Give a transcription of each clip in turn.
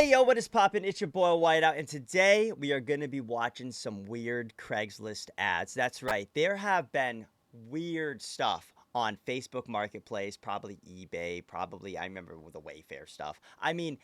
Hey yo, what is poppin'? It's your boy Whiteout, and today we are gonna be watching some weird Craigslist ads. That's right, there have been weird stuff on Facebook Marketplace, probably eBay, probably I remember with the Wayfair stuff. I mean,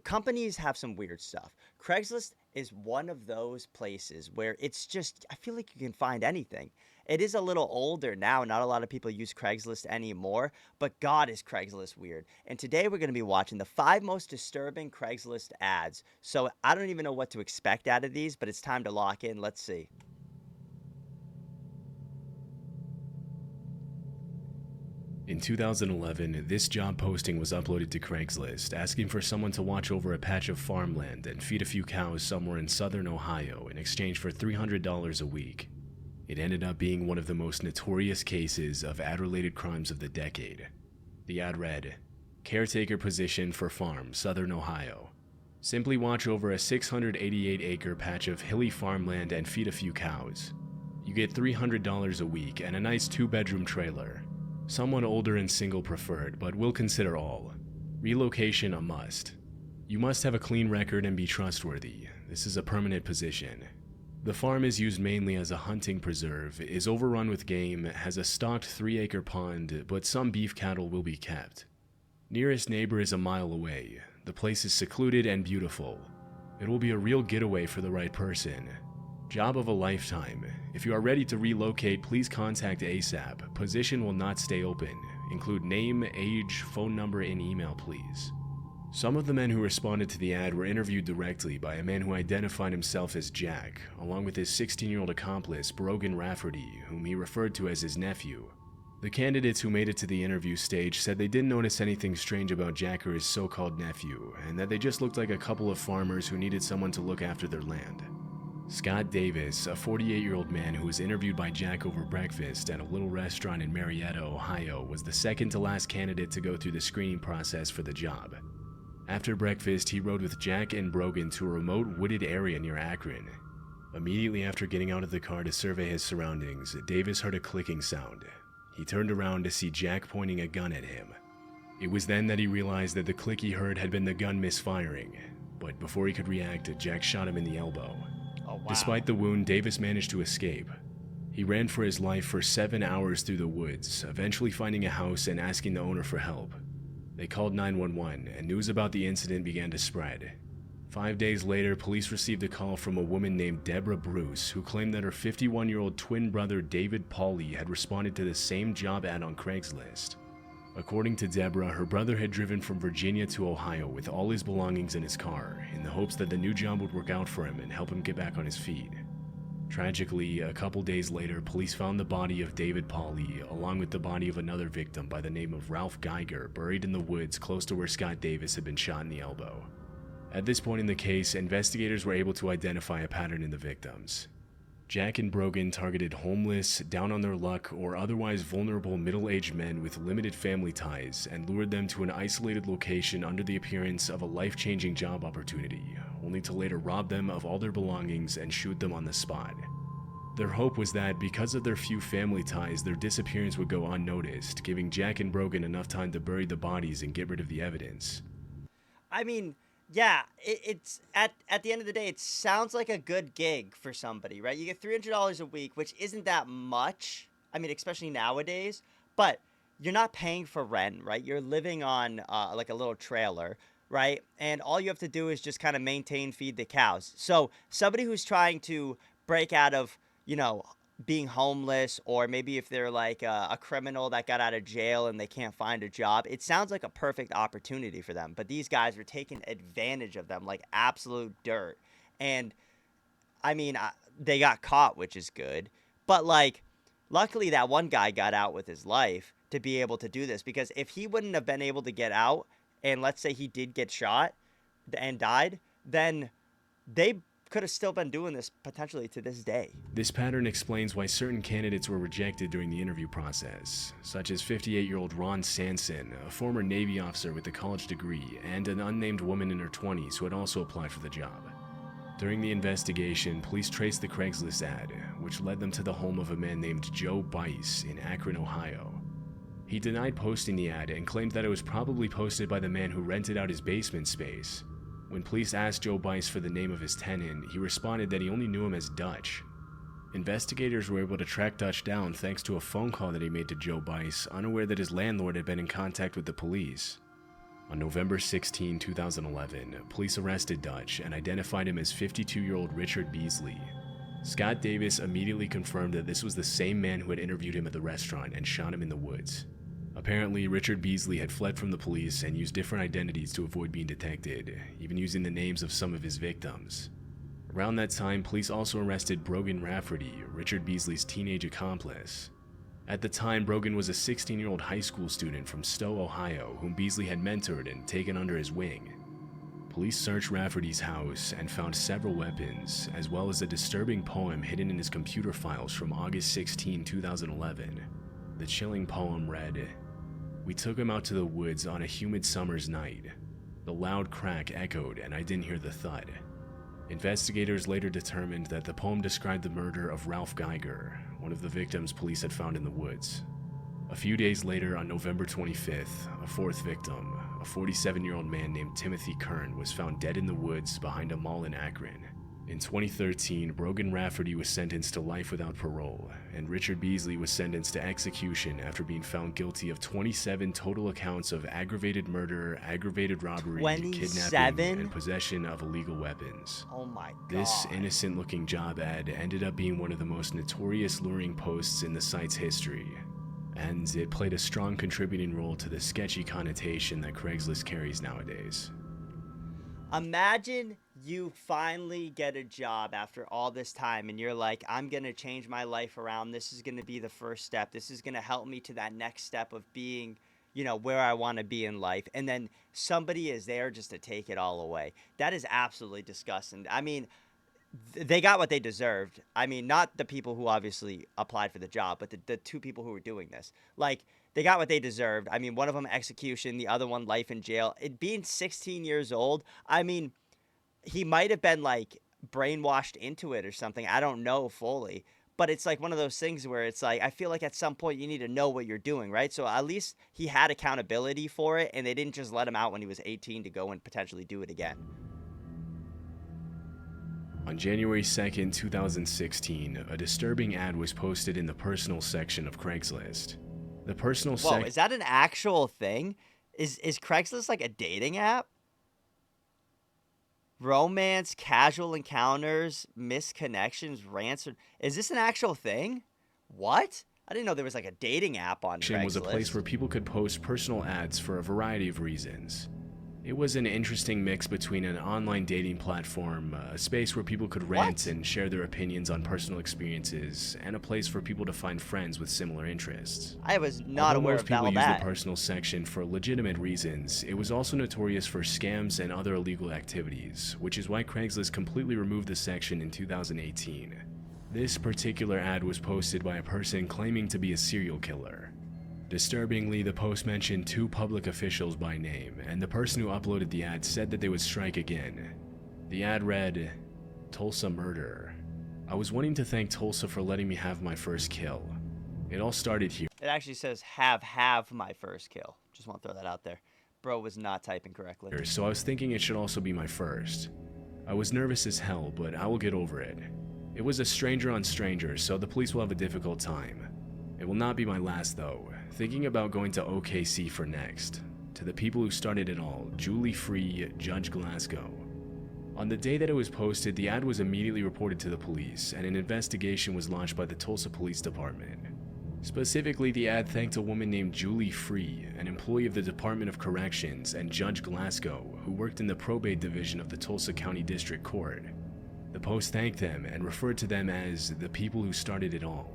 companies have some weird stuff. Craigslist is one of those places where it's just, I feel like you can find anything. It is a little older now. Not a lot of people use Craigslist anymore, but God, is Craigslist weird. And today we're going to be watching the 5 most disturbing Craigslist ads. So I don't even know what to expect out of these, but it's time to lock in. Let's see. In 2011, this job posting was uploaded to Craigslist, asking for someone to watch over a patch of farmland and feed a few cows somewhere in southern Ohio in exchange for $300 a week. It ended up being one of the most notorious cases of ad-related crimes of the decade. The ad read, "Caretaker position for farm, southern Ohio. Simply watch over a 688-acre patch of hilly farmland and feed a few cows. You get $300 a week and a nice 2-bedroom trailer. Someone older and single preferred, but we'll consider all. Relocation a must. You must have a clean record and be trustworthy. This is a permanent position. The farm is used mainly as a hunting preserve, is overrun with game, has a stocked 3-acre pond, but some beef cattle will be kept. Nearest neighbor is a mile away. The place is secluded and beautiful. It will be a real getaway for the right person. Job of a lifetime. If you are ready to relocate, please contact ASAP. Position will not stay open. Include name, age, phone number, and email, please." Some of the men who responded to the ad were interviewed directly by a man who identified himself as Jack, along with his 16-year-old accomplice, Brogan Rafferty, whom he referred to as his nephew. The candidates who made it to the interview stage said they didn't notice anything strange about Jack or his so-called nephew, and that they just looked like a couple of farmers who needed someone to look after their land. Scott Davis, a 48-year-old man who was interviewed by Jack over breakfast at a little restaurant in Marietta, Ohio, was the second to last candidate to go through the screening process for the job. After breakfast, he rode with Jack and Brogan to a remote wooded area near Akron. Immediately after getting out of the car to survey his surroundings, Davis heard a clicking sound. He turned around to see Jack pointing a gun at him. It was then that he realized that the click he heard had been the gun misfiring, but before he could react, Jack shot him in the elbow. Oh, wow. Despite the wound, Davis managed to escape. He ran for his life for 7 hours through the woods, eventually finding a house and asking the owner for help. They called 911, and news about the incident began to spread. 5 days later, police received a call from a woman named Deborah Bruce, who claimed that her 51-year-old twin brother David Pauly had responded to the same job ad on Craigslist. According to Deborah, her brother had driven from Virginia to Ohio with all his belongings in his car, in the hopes that the new job would work out for him and help him get back on his feet. Tragically, a couple days later, police found the body of David Pauly, along with the body of another victim by the name of Ralph Geiger, buried in the woods close to where Scott Davis had been shot in the elbow. At this point in the case, investigators were able to identify a pattern in the victims. Jack and Brogan targeted homeless, down on their luck, or otherwise vulnerable middle-aged men with limited family ties and lured them to an isolated location under the appearance of a life-changing job opportunity, only to later rob them of all their belongings and shoot them on the spot. Their hope was that because of their few family ties, their disappearance would go unnoticed, giving Jack and Brogan enough time to bury the bodies and get rid of the evidence. I mean, yeah, it's at the end of the day, it sounds like a good gig for somebody, right? You get $300 a week, which isn't that much. I mean, especially nowadays, but you're not paying for rent, right? You're living on like a little trailer, right? And all you have to do is just kind of maintain, feed the cows. So somebody who's trying to break out of, being homeless, or maybe if they're like a criminal that got out of jail and they can't find a job, it sounds like a perfect opportunity for them. But these guys were taking advantage of them like absolute dirt. And I mean, they got caught, which is good. But like, luckily that one guy got out with his life to be able to do this, because if he wouldn't have been able to get out, and let's say he did get shot and died, then they could have still been doing this potentially to this day. This pattern explains why certain candidates were rejected during the interview process, such as 58-year-old Ron Sanson, a former Navy officer with a college degree, and an unnamed woman in her 20s who had also applied for the job. During the investigation, police traced the Craigslist ad, which led them to the home of a man named Joe Bice in Akron, Ohio. He denied posting the ad and claimed that it was probably posted by the man who rented out his basement space. When police asked Joe Bice for the name of his tenant, he responded that he only knew him as Dutch. Investigators were able to track Dutch down thanks to a phone call that he made to Joe Bice, unaware that his landlord had been in contact with the police. On November 16, 2011, police arrested Dutch and identified him as 52-year-old Richard Beasley. Scott Davis immediately confirmed that this was the same man who had interviewed him at the restaurant and shot him in the woods. Apparently, Richard Beasley had fled from the police and used different identities to avoid being detected, even using the names of some of his victims. Around that time, police also arrested Brogan Rafferty, Richard Beasley's teenage accomplice. At the time, Brogan was a 16-year-old high school student from Stowe, Ohio, whom Beasley had mentored and taken under his wing. Police searched Rafferty's house and found several weapons, as well as a disturbing poem hidden in his computer files from August 16, 2011. The chilling poem read, "We took him out to the woods on a humid summer's night. The loud crack echoed and I didn't hear the thud." Investigators later determined that the poem described the murder of Ralph Geiger, one of the victims police had found in the woods. A few days later, on November 25th, a fourth victim, a 47-year-old man named Timothy Kern, was found dead in the woods behind a mall in Akron. In 2013, Brogan Rafferty was sentenced to life without parole, and Richard Beasley was sentenced to execution after being found guilty of 27 total accounts of aggravated murder, aggravated robbery, 27? kidnapping, and possession of illegal weapons. Oh my god. This innocent-looking job ad ended up being one of the most notorious luring posts in the site's history, and it played a strong contributing role to the sketchy connotation that Craigslist carries nowadays. Imagine you finally get a job after all this time and you're like, I'm going to change my life around. This is going to be the first step. This is going to help me to that next step of being, where I want to be in life. And then somebody is there just to take it all away. That is absolutely disgusting. I mean, they got what they deserved. I mean, not the people who obviously applied for the job, but the two people who were doing this. Like, they got what they deserved. I mean, one of them execution, the other one life in jail. It being 16 years old, I mean, he might have been like brainwashed into it or something. I don't know fully, but it's like one of those things where it's like, I feel like at some point you need to know what you're doing, right? So at least he had accountability for it, and they didn't just let him out when he was 18 to go and potentially do it again. On January 2nd, 2016, a disturbing ad was posted in the personal section of Craigslist. The personal Whoa, is that an actual thing? Is Craigslist like a dating app? Romance, casual encounters, misconnections, rants. Is this an actual thing? What? I didn't know there was like a dating app on Craigslist. Was a place where people could post personal ads for a variety of reasons. It was an interesting mix between an online dating platform, a space where people could rant and share their opinions on personal experiences, and a place for people to find friends with similar interests. I was not aware of all that. Most people use the personal section for legitimate reasons. It was also notorious for scams and other illegal activities, which is why Craigslist completely removed the section in 2018. This particular ad was posted by a person claiming to be a serial killer. Disturbingly, the post mentioned two public officials by name, and the person who uploaded the ad said that they would strike again. The ad read, "Tulsa murder. I was wanting to thank Tulsa for letting me have my first kill. It all started here." It actually says have my first kill. Just want to throw that out there. Bro was not typing correctly. So I was thinking it should also be my first. I was nervous as hell, but I will get over it. It was a stranger on stranger, so the police will have a difficult time. It will not be my last though. Thinking about going to OKC for next. To the people who started it all, Julie Free, Judge Glasgow. On the day that it was posted, the ad was immediately reported to the police, and an investigation was launched by the Tulsa Police Department. Specifically, the ad thanked a woman named Julie Free, an employee of the Department of Corrections, and Judge Glasgow, who worked in the probate division of the Tulsa County District Court. The post thanked them and referred to them as the people who started it all.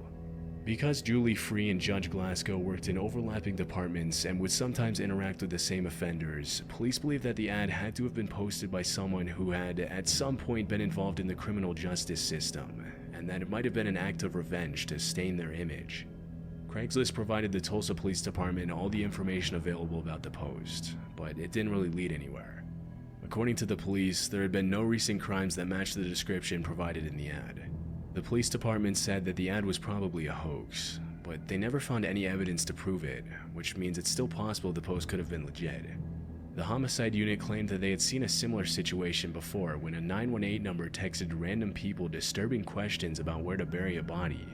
Because Julie Free and Judge Glasgow worked in overlapping departments and would sometimes interact with the same offenders, police believe that the ad had to have been posted by someone who had at some point been involved in the criminal justice system, and that it might have been an act of revenge to stain their image. Craigslist provided the Tulsa Police Department all the information available about the post, but it didn't really lead anywhere. According to the police, there had been no recent crimes that matched the description provided in the ad. The police department said that the ad was probably a hoax, but they never found any evidence to prove it, which means it's still possible the post could have been legit. The homicide unit claimed that they had seen a similar situation before when a 918 number texted random people disturbing questions about where to bury a body.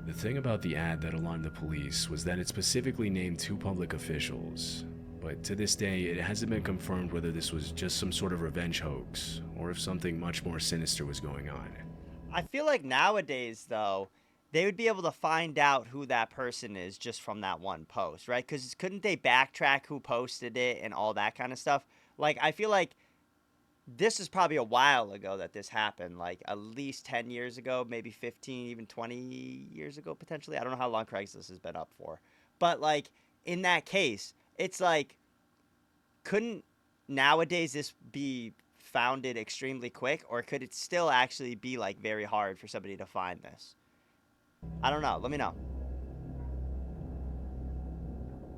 The thing about the ad that alarmed the police was that it specifically named 2 public officials. But to this day, it hasn't been confirmed whether this was just some sort of revenge hoax, or if something much more sinister was going on. I feel like nowadays, though, they would be able to find out who that person is just from that one post, right? Because couldn't they backtrack who posted it and all that kind of stuff? Like, I feel like this is probably a while ago that this happened, like at least 10 years ago, maybe 15, even 20 years ago, potentially. I don't know how long Craigslist has been up for. But, like, in that case, it's like, couldn't nowadays this be founded extremely quick, or could it still actually be like very hard for somebody to find this? I don't know. Let me know.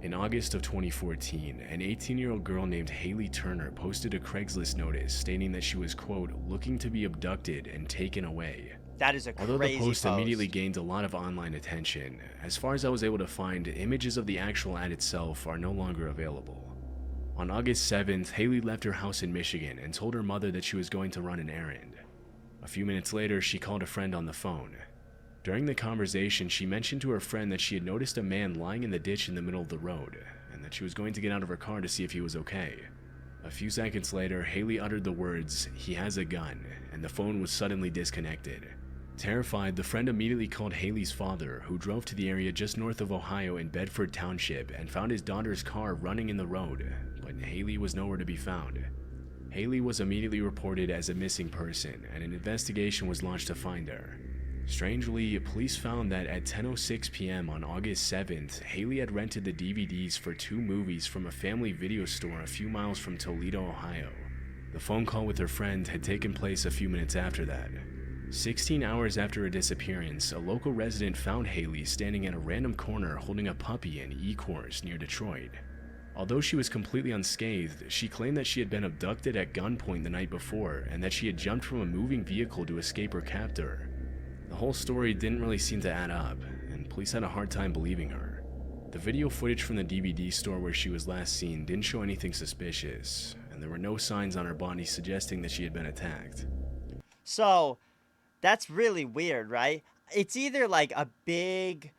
In August of 2014, an 18-year-old girl named Haley Turner posted a Craigslist notice stating that she was, quote, looking to be abducted and taken away. That is a Although crazy the post post. immediately gained a lot of online attention, as far as I was able to find, images of the actual ad itself are no longer available. On August 7th, Haley left her house in Michigan and told her mother that she was going to run an errand. A few minutes later, she called a friend on the phone. During the conversation, she mentioned to her friend that she had noticed a man lying in the ditch in the middle of the road, and that she was going to get out of her car to see if he was okay. A few seconds later, Haley uttered the words, "He has a gun," and the phone was suddenly disconnected. Terrified, the friend immediately called Haley's father, who drove to the area just north of Ohio in Bedford Township and found his daughter's car running in the road, but Haley was nowhere to be found. Haley was immediately reported as a missing person, and an investigation was launched to find her. Strangely, police found that at 10:06 p.m. on August 7th, Haley had rented the DVDs for 2 movies from a family video store a few miles from Toledo, Ohio. The phone call with her friend had taken place a few minutes after that. 16 hours after her disappearance, a local resident found Haley standing at a random corner holding a puppy in Ecorse near Detroit. Although she was completely unscathed, she claimed that she had been abducted at gunpoint the night before and that she had jumped from a moving vehicle to escape her captor. The whole story didn't really seem to add up, and police had a hard time believing her. The video footage from the DVD store where she was last seen didn't show anything suspicious, and there were no signs on her body suggesting that she had been attacked. So, that's really weird, right? It's either like a big,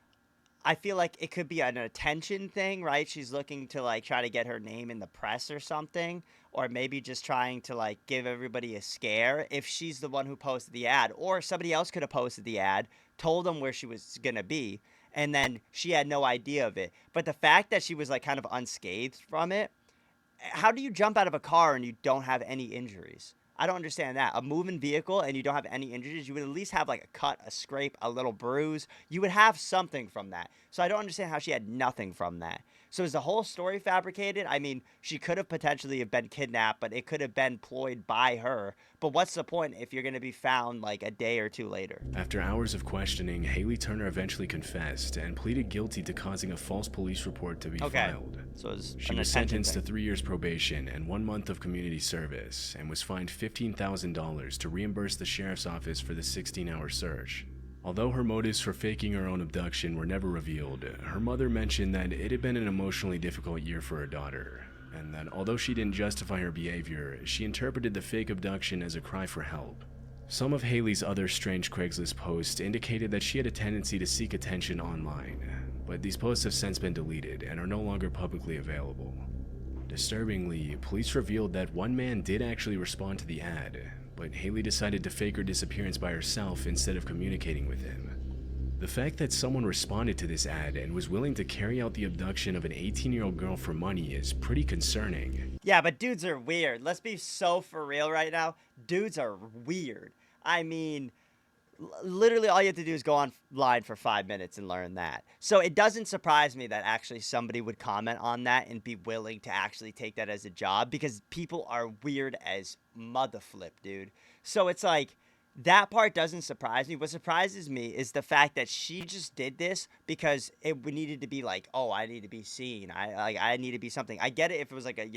I feel like it could be an attention thing, right? She's looking to like try to get her name in the press or something, or maybe just trying to like give everybody a scare if she's the one who posted the ad, or somebody else could have posted the ad, told them where she was going to be, and then she had no idea of it. But the fact that she was like kind of unscathed from it, how do you jump out of a car and you don't have any injuries? I don't understand that. A moving vehicle and you don't have any injuries, you would at least have like a cut, a scrape, a little bruise. You would have something from that. So I don't understand how she had nothing from that. So is the whole story fabricated? I mean, she could have potentially have been kidnapped, but it could have been ployed by her. But what's the point if you're going to be found like a day or two later? After hours of questioning, Haley Turner eventually confessed and pleaded guilty to causing a false police report to be filed. So she was sentenced to 3 years probation and 1 month of community service and was fined $15,000 to reimburse the sheriff's office for the 16-hour search. Although her motives for faking her own abduction were never revealed, her mother mentioned that it had been an emotionally difficult year for her daughter, and that although she didn't justify her behavior, she interpreted the fake abduction as a cry for help. Some of Haley's other strange Craigslist posts indicated that she had a tendency to seek attention online, but these posts have since been deleted and are no longer publicly available. Disturbingly, police revealed that one man did actually respond to the ad, but Haley decided to fake her disappearance by herself instead of communicating with him. The fact that someone responded to this ad and was willing to carry out the abduction of an 18-year-old girl for money is pretty concerning. Yeah, but dudes are weird. Let's be so for real right now. Dudes are weird. I mean, literally all you have to do is go online for 5 minutes and learn that. So it doesn't surprise me that actually somebody would comment on that and be willing to actually take that as a job, because people are weird as mother flip, dude. So it's like, that part doesn't surprise me. What surprises me is the fact that she just did this because it needed to be like, oh, I need to be seen. I need to be something. I get it if it was like a,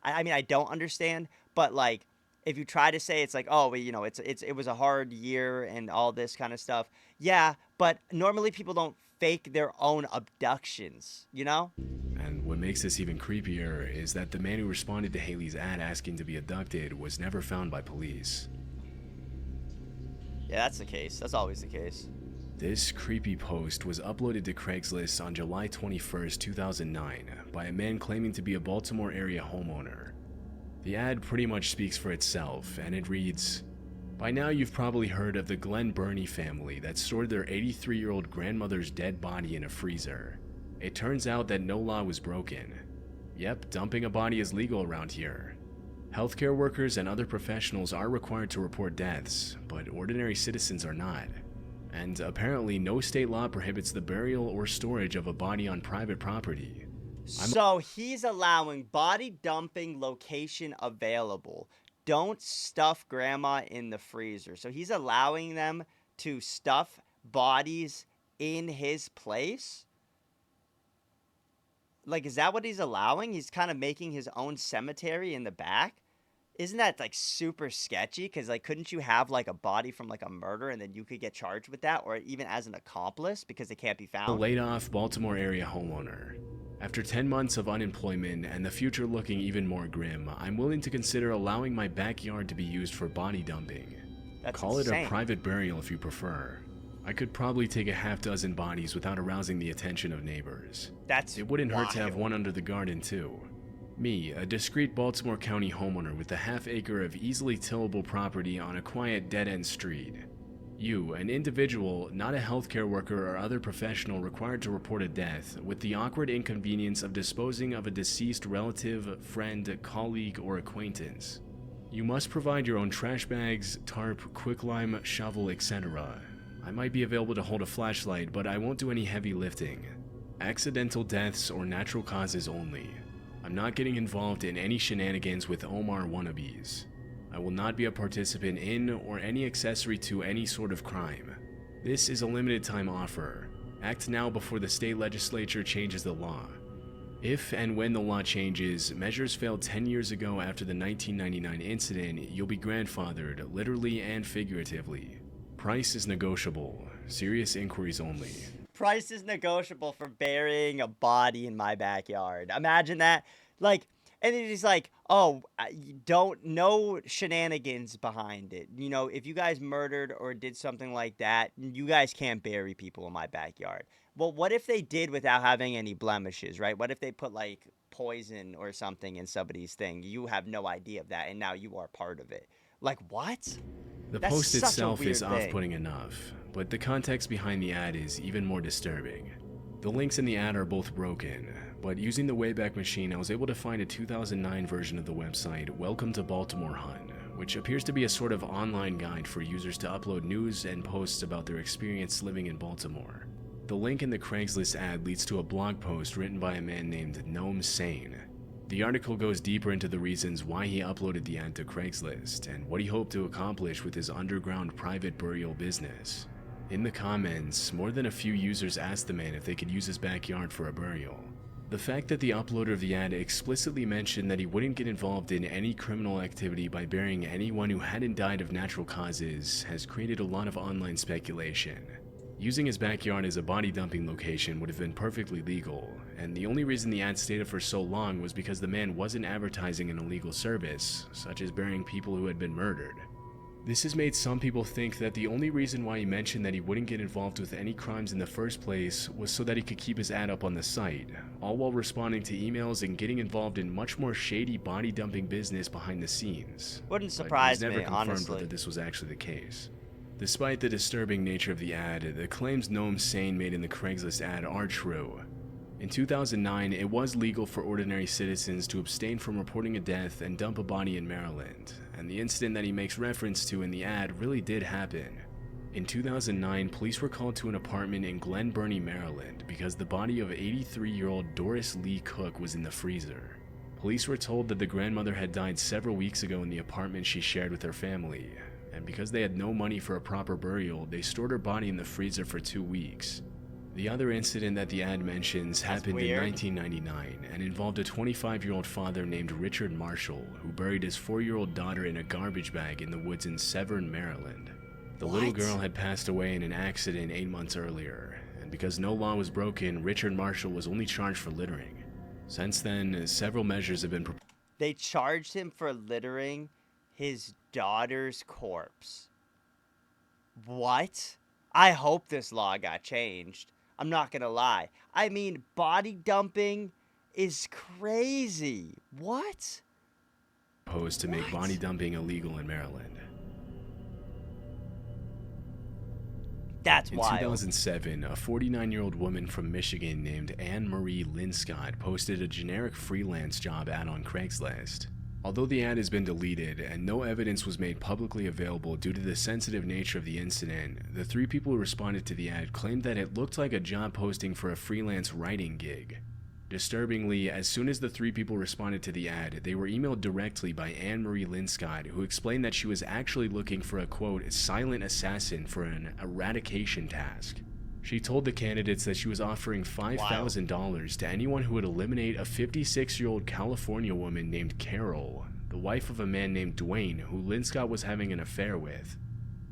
I mean, I don't understand, but like, if you try to say it's like, oh, well, it was a hard year and all this kind of stuff. Yeah, but normally people don't fake their own abductions, you know? And what makes this even creepier is that the man who responded to Haley's ad asking to be abducted was never found by police. Yeah, that's the case. That's always the case. This creepy post was uploaded to Craigslist on July 21st, 2009 by a man claiming to be a Baltimore area homeowner. The ad pretty much speaks for itself, and it reads, "By now you've probably heard of the Glen Burney family that stored their 83-year-old grandmother's dead body in a freezer. It turns out that no law was broken. Yep, dumping a body is legal around here. Healthcare workers and other professionals are required to report deaths, but ordinary citizens are not. And apparently no state law prohibits the burial or storage of a body on private property." So he's allowing body dumping location available. Don't stuff grandma in the freezer. So he's allowing them to stuff bodies in his place? Like, is that what he's allowing? He's kind of making his own cemetery in the back? Isn't that, like, super sketchy? Because, like, couldn't you have, like, a body from, like, a murder and then you could get charged with that? Or even as an accomplice because it can't be A found? laid-off Baltimore area homeowner. After 10 months of unemployment and the future looking even more grim, I'm willing to consider allowing my backyard to be used for body dumping. That's Call it insane. a private burial if you prefer. I could probably take a half dozen bodies without arousing the attention of neighbors. That's It wouldn't hurt to have wild. one under the garden too. Me, a discreet Baltimore County homeowner with a half acre of easily tillable property on a quiet dead-end street. You, an individual, not a healthcare worker or other professional required to report a death, with the awkward inconvenience of disposing of a deceased relative, friend, colleague, or acquaintance. You must provide your own trash bags, tarp, quicklime, shovel, etc. I might be available to hold a flashlight, but I won't do any heavy lifting. Accidental deaths or natural causes only. I'm not getting involved in any shenanigans with Omar wannabes. I will not be a participant in or any accessory to any sort of crime. This is a limited time offer. Act now before the state legislature changes the law. If and when the law changes, measures failed 10 years ago after the 1999 incident, you'll be grandfathered, literally and figuratively. Price is negotiable. Serious inquiries only. Price is negotiable for burying a body in my backyard. Imagine that. Like, and then he's like, oh, no shenanigans behind it. You know, if you guys murdered or did something like that, you guys can't bury people in my backyard. Well, what if they did without having any blemishes, right? What if they put, like, poison or something in somebody's thing? You have no idea of that, and now you are part of it. Like, what? The That's post such a itself is weird thing. off-putting enough, but the context behind the ad is even more disturbing. The links in the ad are both broken, but using the Wayback Machine, I was able to find a 2009 version of the website Welcome to Baltimore Hun, which appears to be a sort of online guide for users to upload news and posts about their experience living in Baltimore. The link in the Craigslist ad leads to a blog post written by a man named Gnome Sane. The article goes deeper into the reasons why he uploaded the ad to Craigslist and what he hoped to accomplish with his underground private burial business. In the comments, more than a few users asked the man if they could use his backyard for a burial. The fact that the uploader of the ad explicitly mentioned that he wouldn't get involved in any criminal activity by burying anyone who hadn't died of natural causes has created a lot of online speculation. Using his backyard as a body dumping location would have been perfectly legal, and the only reason the ad stayed up for so long was because the man wasn't advertising an illegal service, such as burying people who had been murdered. This has made some people think that the only reason why he mentioned that he wouldn't get involved with any crimes in the first place was so that he could keep his ad up on the site, all while responding to emails and getting involved in much more shady body dumping business behind the scenes. Wouldn't But surprise it was never me, confirmed honestly. whether this was actually the case. Despite the disturbing nature of the ad, the claims Gnome Sane made in the Craigslist ad are true. In 2009, it was legal for ordinary citizens to abstain from reporting a death and dump a body in Maryland, and the incident that he makes reference to in the ad really did happen. In 2009, police were called to an apartment in Glen Burney, Maryland, because the body of 83-year-old Doris Lee Cook was in the freezer. Police were told that the grandmother had died several weeks ago in the apartment she shared with her family, and because they had no money for a proper burial, they stored her body in the freezer for 2 weeks. The other incident that the ad mentions happened in weird. 1999 and involved a 25-year-old father named Richard Marshall who buried his 4-year-old daughter in a garbage bag in the woods in Severn, Maryland. The little What? girl had passed away in an accident 8 months earlier, and because no law was broken, Richard Marshall was only charged for littering. Since then, several measures have been proposed. They charged him for littering his daughter's corpse. What? I hope this law got changed. I'm not gonna lie. I mean, body dumping is crazy. What? To make body dumping illegal in Maryland. That's In wild. 2007, a 49-year-old woman from Michigan named Anne Marie Linscott posted a generic freelance job ad on Craigslist. Although the ad has been deleted and no evidence was made publicly available due to the sensitive nature of the incident, the 3 people who responded to the ad claimed that it looked like a job posting for a freelance writing gig. Disturbingly, as soon as the 3 people responded to the ad, they were emailed directly by Anne Marie Linscott, who explained that she was actually looking for a, quote, silent assassin for an eradication task. She told the candidates that she was offering $5,000 to anyone who would eliminate a 56-year-old California woman named Carol, the wife of a man named Dwayne, who Linscott was having an affair with.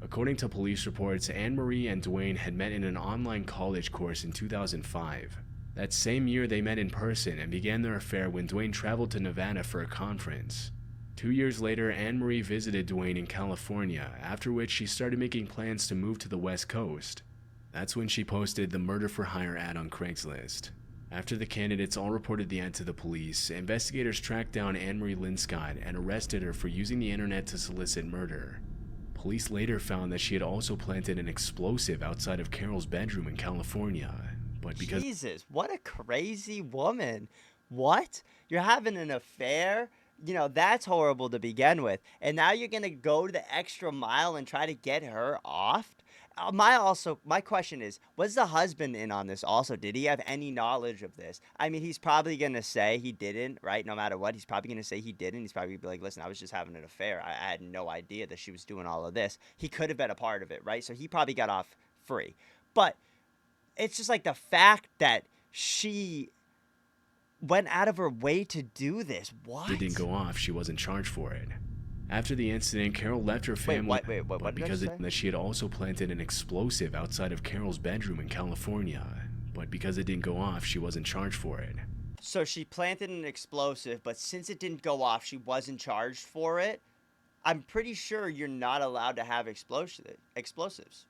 According to police reports, Anne Marie and Dwayne had met in an online college course in 2005. That same year, they met in person and began their affair when Dwayne traveled to Nevada for a conference. 2 years later, Anne Marie visited Dwayne in California, after which she started making plans to move to the West Coast. That's when she posted the murder for hire ad on Craigslist. After the candidates all reported the ad to the police, investigators tracked down Anne Marie Linscott and arrested her for using the internet to solicit murder. Police later found that she had also planted an explosive outside of Carol's bedroom in California. But because Jesus, what a crazy woman. What? You're having an affair? You know, that's horrible to begin with. And now you're going to go the extra mile and try to get her off? My question is, was the husband in on this also? Did he have any knowledge of this? I mean, he's probably going to say he didn't, right? No matter what, he's probably going to say he didn't. He's probably going to be like, listen, I was just having an affair. I had no idea that she was doing all of this. He could have been a part of it, right? So he probably got off free. But it's just like the fact that she went out of her way to do this. What? it didn't go off, she wasn't charged for it. After the incident, Carol left her family what because that she had also planted an explosive outside of Carol's bedroom in California. But because it didn't go off, she wasn't charged for it. So she planted an explosive, but since it didn't go off, she wasn't charged for it. I'm pretty sure you're not allowed to have explosives.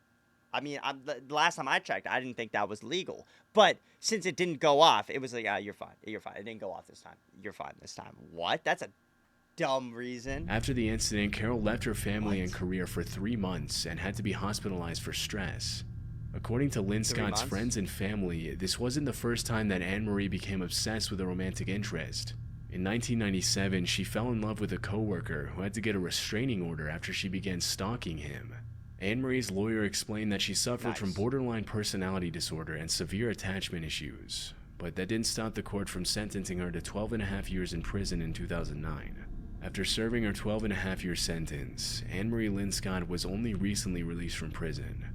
I mean, the last time I checked, I didn't think that was legal. But since it didn't go off, it was like, you're fine. You're fine. It didn't go off this time. You're fine this time. What? That's a dumb reason. After the incident, Carol left her family and career for 3 months and had to be hospitalized for stress. According to Linscott's friends and family, this wasn't the first time that Anne Marie became obsessed with a romantic interest. In 1997, she fell in love with a coworker who had to get a restraining order after she began stalking him. Anne Marie's lawyer explained that she suffered from borderline personality disorder and severe attachment issues, but that didn't stop the court from sentencing her to 12.5 years in prison in 2009. After serving her 12.5-year sentence, Anne Marie Linscott was only recently released from prison.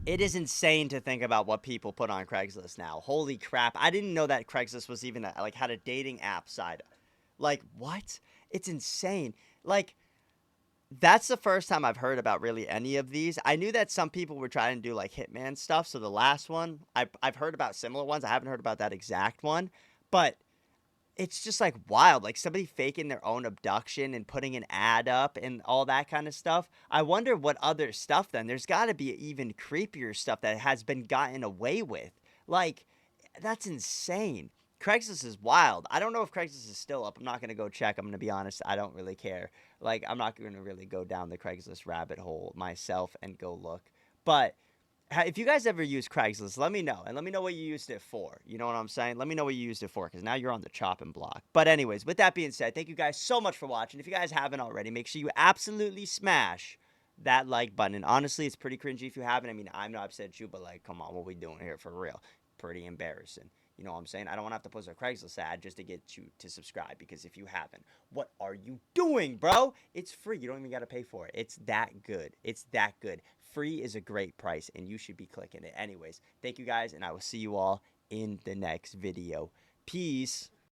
It is insane to think about what people put on Craigslist now. Holy crap. I didn't know that Craigslist was even, had a dating app side. Like, what? It's insane. Like, that's the first time I've heard about really any of these. I knew that some people were trying to do, like, hitman stuff. So the last one, I've heard about similar ones. I haven't heard about that exact one. But it's just, like, wild. Like, somebody faking their own abduction and putting an ad up and all that kind of stuff. I wonder what other stuff then. There's got to be even creepier stuff that has been gotten away with. Like, that's insane. Craigslist is wild. I don't know if Craigslist is still up. I'm not going to go check. I'm going to be honest. I don't really care. Like, I'm not going to really go down the Craigslist rabbit hole myself and go look. But if you guys ever use Craigslist, let me know. And let me know what you used it for. You know what I'm saying? Let me know what you used it for, because now you're on the chopping block. But anyways, with that being said, thank you guys so much for watching. If you guys haven't already, make sure you absolutely smash that like button. And honestly, it's pretty cringy if you haven't. I mean, I'm not upset at you, but, like, come on, what we doing here for real? Pretty embarrassing. You know what I'm saying? I don't want to have to post a Craigslist ad just to get you to subscribe, because if you haven't, what are you doing, bro? It's free. You don't even got to pay for it. It's that good. It's that good. Free is a great price, and you should be clicking it. Anyways, thank you guys, and I will see you all in the next video. Peace.